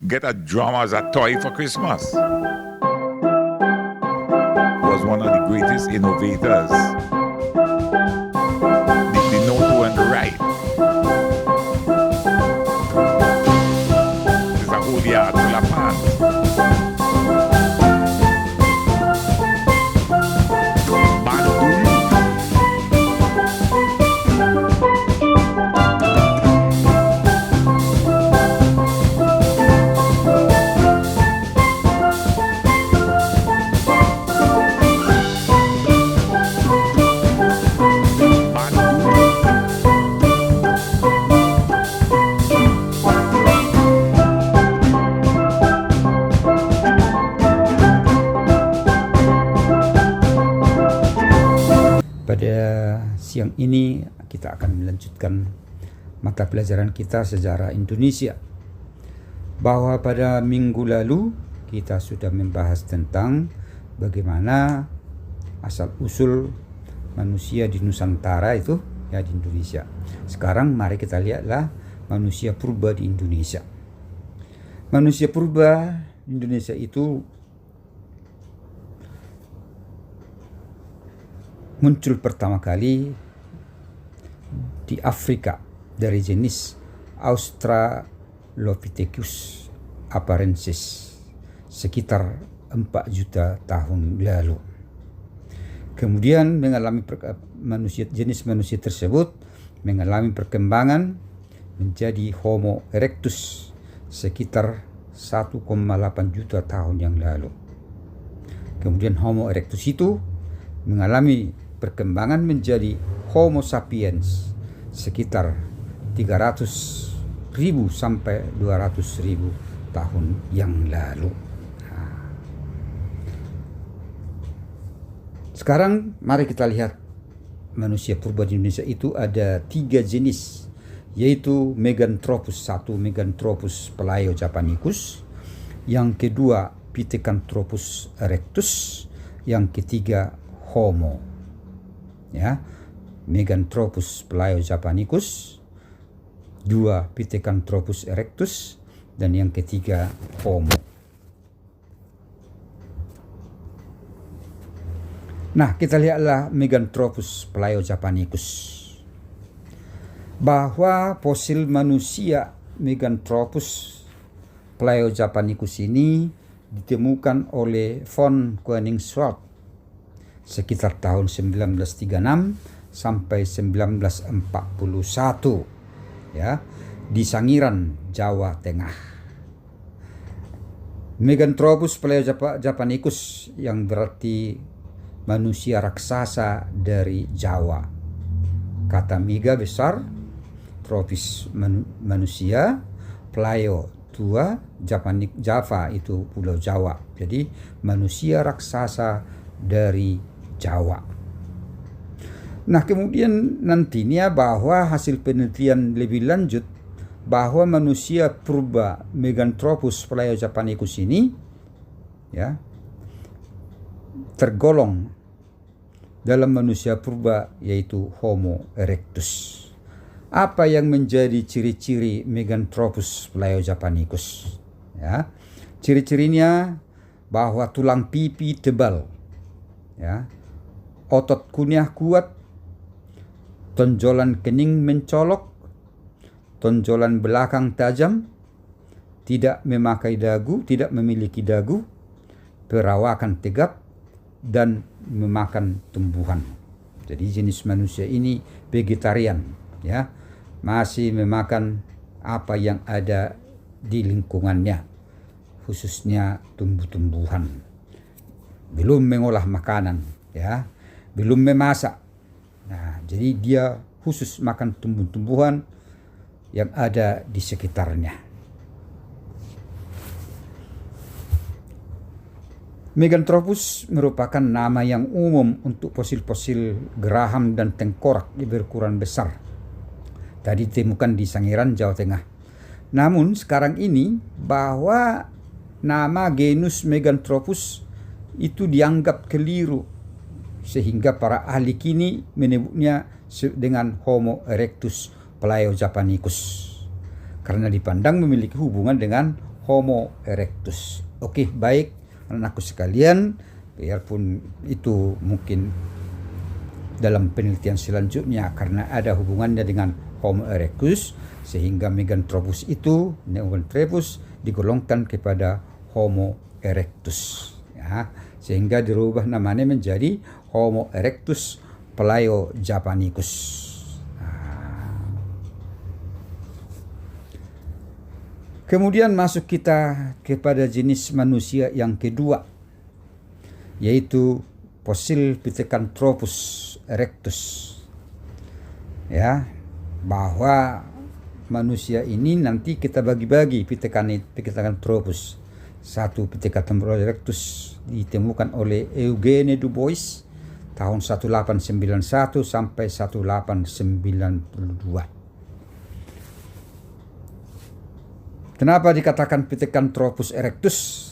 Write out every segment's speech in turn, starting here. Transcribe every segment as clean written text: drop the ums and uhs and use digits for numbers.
get a drum as a toy for Christmas. Was one of the greatest innovators. The know to and the right. There's a whole yard full of fans. Pada siang ini kita akan melanjutkan mata pelajaran kita sejarah Indonesia. Bahwa pada minggu lalu kita sudah membahas tentang bagaimana asal-usul manusia di Nusantara itu ya di Indonesia. Sekarang mari kita lihatlah manusia purba di Indonesia. Manusia purba di Indonesia itu muncul pertama kali di Afrika dari jenis Australopithecus afarensis sekitar 4 juta tahun lalu. Kemudian jenis manusia tersebut mengalami perkembangan menjadi Homo erectus sekitar 1,8 juta tahun yang lalu. Kemudian Homo erectus itu mengalami perkembangan menjadi Homo sapiens sekitar 300.000 sampai 200.000 tahun yang lalu. Sekarang mari kita lihat manusia purba di Indonesia itu ada 3 jenis, yaitu Meganthropus. 1 Meganthropus palaeo-japanicus, yang kedua Pithecanthropus erectus, yang ketiga Homo. Ya, Meganthropus palaeo-japanicus, 2 Pithecanthropus erectus, dan yang ketiga Homo. Nah, kita lihatlah Meganthropus palaeo-japanicus. Bahwa fosil manusia Meganthropus palaeo-japanicus ini ditemukan oleh von Koenigswald sekitar tahun 1936 sampai 1941 ya, di Sangiran, Jawa Tengah. Meganthropus palaeo-japanicus yang berarti manusia raksasa dari Jawa. Kata mega besar, tropis manusia, paleo tua, Java itu pulau Jawa. Jadi manusia raksasa dari Jawa. Nah, kemudian nantinya bahwa hasil penelitian lebih lanjut bahwa manusia purba Meganthropus palaeo-japanicus ini ya tergolong dalam manusia purba, yaitu Homo erectus. Apa yang menjadi ciri-ciri Meganthropus palaeo-japanicus? Ya, ciri-cirinya bahwa tulang pipi tebal, ya, otot kunyah kuat, tonjolan kening mencolok, tonjolan belakang tajam, tidak memakai dagu, tidak memiliki dagu, perawakan tegap, dan memakan tumbuhan. Jadi jenis manusia ini vegetarian, ya, masih memakan apa yang ada di lingkungannya, khususnya tumbuh-tumbuhan. Belum mengolah makanan, ya, belum memasak. Nah, jadi dia khusus makan tumbuh-tumbuhan yang ada di sekitarnya. Meganthropus merupakan nama yang umum untuk fosil-fosil geraham dan tengkorak berukuran besar. Tadi ditemukan di Sangiran, Jawa Tengah. Namun sekarang ini bahwa nama genus Meganthropus itu dianggap keliru, sehingga para ahli kini menyebutnya dengan Homo erectus palaeo-japanicus karena dipandang memiliki hubungan dengan Homo erectus. Oke, baik anakku sekalian, biarpun itu mungkin dalam penelitian selanjutnya karena ada hubungannya dengan Homo erectus, sehingga Meganthropus itu, Neoganthropus, digolongkan kepada Homo erectus. Ya, sehingga dirubah namanya menjadi Homo erectus palaeo-japanicus. Kemudian masuk kita kepada jenis manusia yang kedua, yaitu fosil Pithecanthropus erectus. Ya, bahwa manusia ini nanti kita bagi-bagi Pithecanthropus. Satu Pithecanthropus erectus ditemukan oleh Eugene Du Bois tahun 1891 sampai 1892. Kenapa dikatakan Pithecanthropus erectus?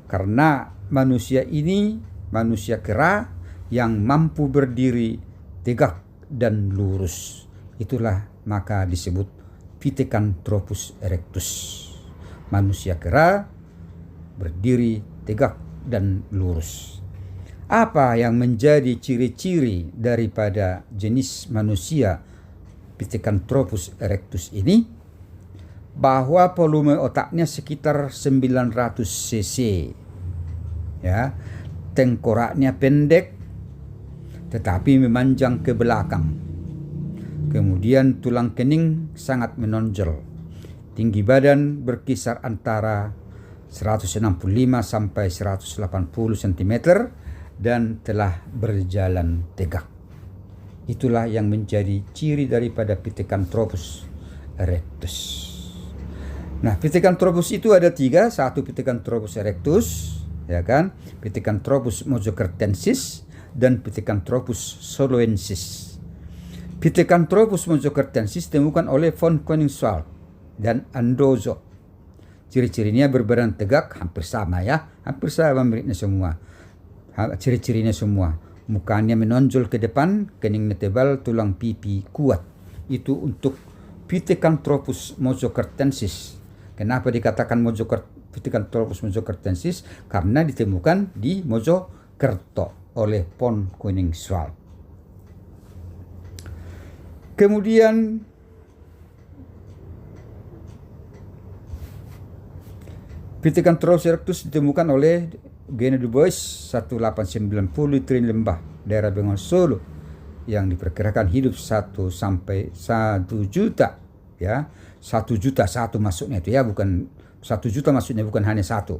Karena manusia ini manusia kera yang mampu berdiri tegak dan lurus. Itulah maka disebut Pithecanthropus erectus. Manusia kera berdiri tegak dan lurus. Apa yang menjadi ciri-ciri daripada jenis manusia Pithecanthropus erectus ini? Bahwa volume otaknya sekitar 900 cc. Ya, tengkoraknya pendek tetapi memanjang ke belakang. Kemudian tulang kening sangat menonjol. Tinggi badan berkisar antara 165 sampai 180 cm dan telah berjalan tegak. Itulah yang menjadi ciri daripada Pithecanthropus erectus. Nah, Pithecanthropus itu ada tiga. Satu Pithecanthropus erectus, ya kan? Pithecanthropus mojocertensis dan Pithecanthropus soloensis. Pithecanthropus mojocertensis ditemukan oleh von Koningswald dan Andozzo. Ciri-cirinya berbadan tegak, hampir sama ya, hampir sama miripnya semua. Ciri-cirinya semua. Mukanya menonjol ke depan, keningnya tebal, tulang pipi kuat. Itu untuk Pithecanthropus mojocertensis. Kenapa dikatakan Pithecanthropus mojocertensis? Karena ditemukan di Mojokerto oleh von Koningswald. Kemudian Pithecanthropus erectus ditemukan oleh Eugene Du Bois 1890 di Trin Lembah, daerah Bengal Solo, yang diperkirakan hidup 1 sampai 1 juta, ya. 1 juta satu maksudnya itu ya, bukan 1 juta maksudnya bukan hanya 1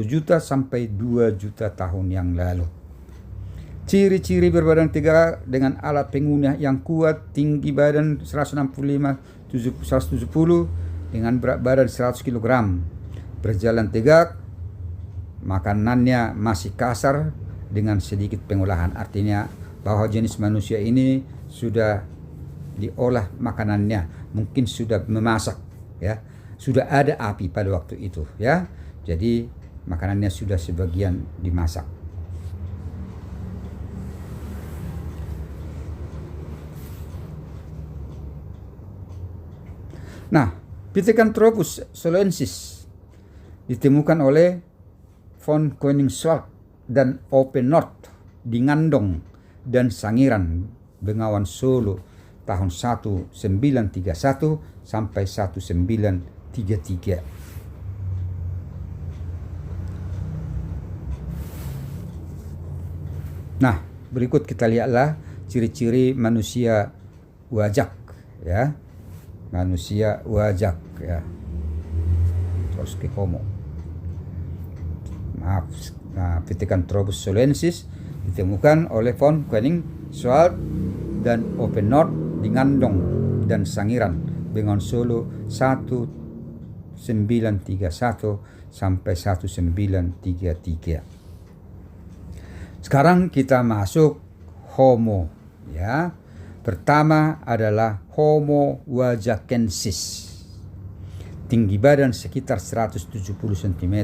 juta sampai 2 juta tahun yang lalu. Ciri-ciri berbadan tegak dengan alat pengunyah yang kuat, tinggi badan 170 dengan berat badan 100 kg. Berjalan tegak, makanannya masih kasar dengan sedikit pengolahan. Artinya bahwa jenis manusia ini sudah diolah makanannya, mungkin sudah memasak, ya, sudah ada api pada waktu itu, ya. Jadi makanannya sudah sebagian dimasak. Nah, Pithecanthropus soloensis ditemukan oleh von Koningswald dan Oppenort di Ngandong dan Sangiran, Bengawan Solo tahun 1931 sampai 1933. Nah, berikut kita lihatlah ciri-ciri manusia wajak, ya. Manusia wajak, ya. Terus ke Homo. Maaf, Pithecanthropus soloensis ditemukan oleh von Koningswald dan Oppenort di Ngandong dan Sangiran, Bengawan Solo 1931 sampai 1933. Sekarang kita masuk Homo, ya. Pertama adalah Homo wajakensis. Tinggi badan sekitar 170 cm,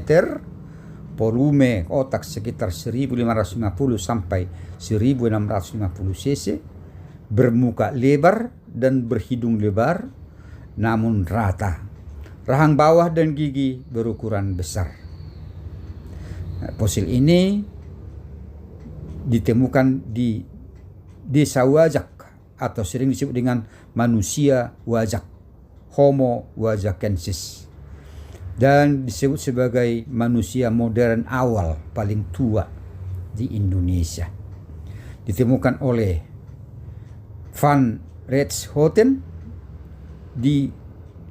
volume otak sekitar 1550 sampai 1650 cc, bermuka lebar dan berhidung lebar namun rata. Rahang bawah dan gigi berukuran besar. Nah, fosil ini ditemukan di desa Wajak atau sering disebut dengan manusia Wajak, Homo wajakensis, dan disebut sebagai manusia modern awal paling tua di Indonesia. Ditemukan oleh Van Rietschoten di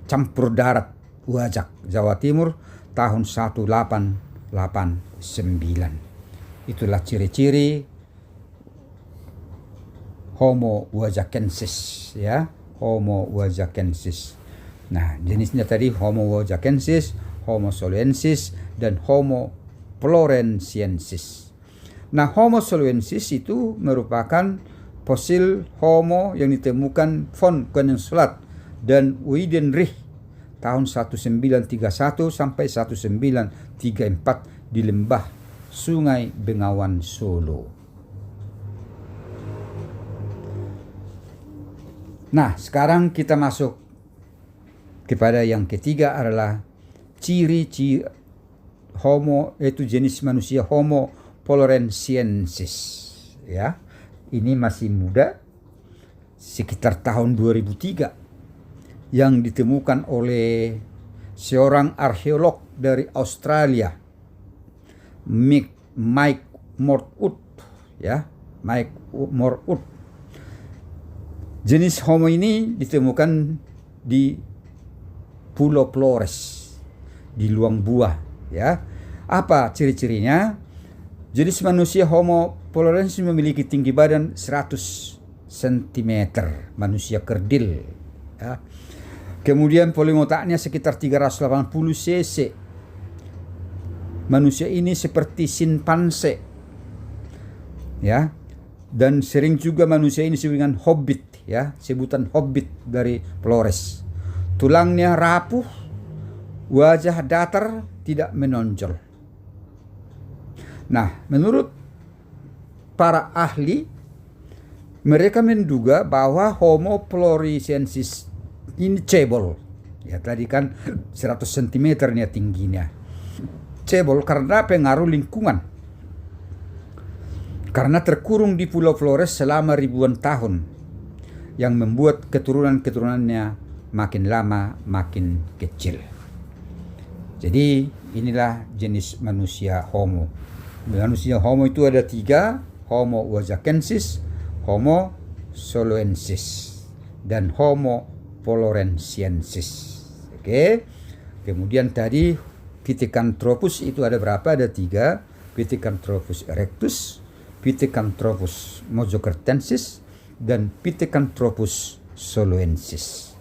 Campur Darat Wajak, Jawa Timur tahun 1889. Itulah ciri-ciri Homo wajakensis, ya, Homo wajakensis. Nah, jenisnya tadi Homo wajakensis, Homo soluensis, dan Homo florensiensis. Nah, Homo soluensis itu merupakan fosil Homo yang ditemukan von Koenigswald dan Weidenreich tahun 1931 sampai 1934 di lembah Sungai Bengawan Solo. Nah, sekarang kita masuk kepada yang ketiga adalah ciri-ciri Homo, yaitu jenis manusia Homo florensiensis, ya. Ini masih muda, sekitar tahun 2003, yang ditemukan oleh seorang arkeolog dari Australia, Mike Morwood, ya, Mike Morwood. Jenis Homo ini ditemukan di Pulau Flores, di Luang Buah, ya. Apa ciri-cirinya? Jenis manusia Homo florensis memiliki tinggi badan 100 cm, manusia kerdil, ya. Kemudian volume otaknya sekitar 380 cc. Manusia ini seperti simpanse, ya. Dan sering juga manusia ini disebut dengan hobbit, ya, sebutan hobbit dari Flores. Tulangnya rapuh, wajah datar, tidak menonjol. Nah, menurut para ahli, mereka menduga bahwa Homo floresiensis ini cebol. Ya, tadi kan 100 cm tingginya. Cebol karena pengaruh lingkungan. Karena terkurung di Pulau Flores selama ribuan tahun, yang membuat keturunan-keturunannya makin lama makin kecil. Jadi inilah jenis manusia Homo. Manusia Homo itu ada 3, Homo wajakensis, Homo soluensis, dan Homo florensiensis. Oke. Kemudian tadi Pithecanthropus itu ada berapa? Ada 3, Pithecanthropus erectus, Pithecanthropus mojokertensis, dan Pithecanthropus soluensis.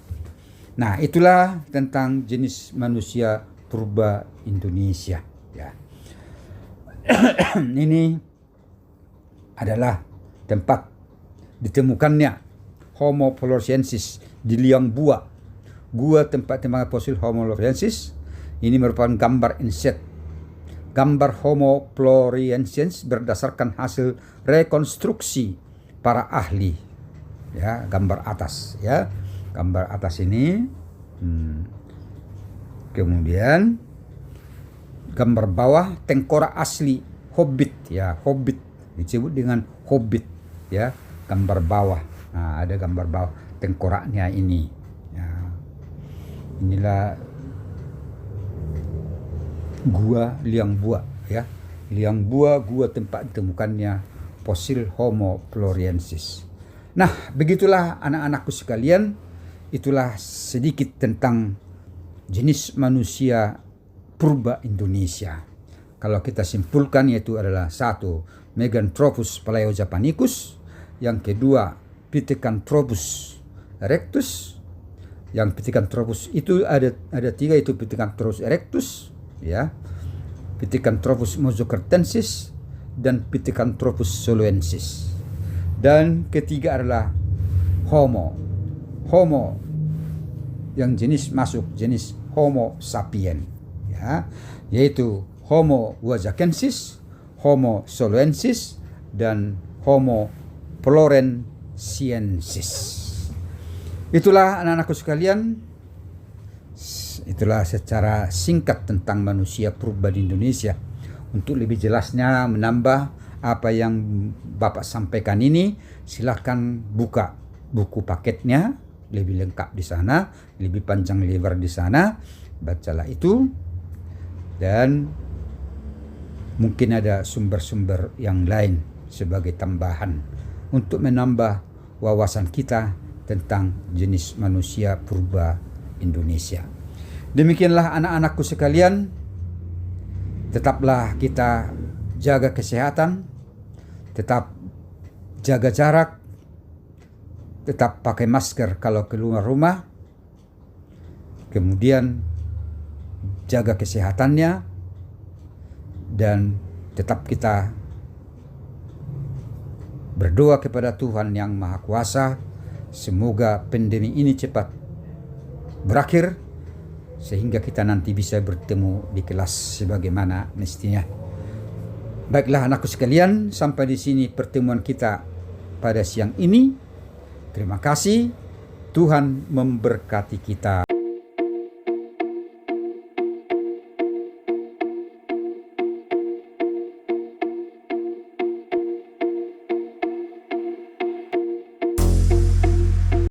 Nah, itulah tentang jenis manusia purba Indonesia, ya. Ini adalah tempat ditemukannya Homo floresiensis di Liang Bua. Gua tempat ditemukan fosil Homo floresiensis. Ini merupakan gambar inset, gambar Homo floresiensis berdasarkan hasil rekonstruksi para ahli, ya. Gambar atas, ya, gambar atas ini. Kemudian gambar bawah tengkorak asli hobbit, ya, hobbit disebut dengan hobbit, ya, gambar bawah. Nah, ada gambar bawah tengkoraknya ini, ya. Inilah gua Liang Bua, ya. Liang Bua, gua tempat ditemukannya fosil Homo floresiensis. Nah, begitulah anak-anakku sekalian, itulah sedikit tentang jenis manusia purba Indonesia. Kalau kita simpulkan, yaitu adalah 1, Meganthropus paleojapanicus, yang kedua Pithecanthropus erectus, yang Pithecanthropus itu ada 3, itu Pithecanthropus erectus, ya, Pithecanthropus mojokertensis, dan Pithecanthropus soluensis. Dan ketiga adalah Homo yang jenis masuk jenis Homo sapien, ya, yaitu Homo wajakensis, Homo soluensis, dan Homo florensiensis. Itulah anak-anakku sekalian, itulah secara singkat tentang manusia purba di Indonesia. Untuk lebih jelasnya menambah apa yang Bapak sampaikan ini, silakan buka buku paketnya, lebih lengkap di sana, lebih panjang lebar di sana. Bacalah itu, dan mungkin ada sumber-sumber yang lain sebagai tambahan untuk menambah wawasan kita tentang jenis manusia purba Indonesia. Demikianlah anak-anakku sekalian, tetaplah kita jaga kesehatan, tetap jaga jarak, tetap pakai masker kalau keluar rumah, kemudian jaga kesehatannya, dan tetap kita berdoa kepada Tuhan Yang Maha Kuasa, semoga pandemi ini cepat berakhir, sehingga kita nanti bisa bertemu di kelas sebagaimana mestinya. Baiklah anakku sekalian, sampai di sini pertemuan kita pada siang ini. Terima kasih, Tuhan memberkati kita.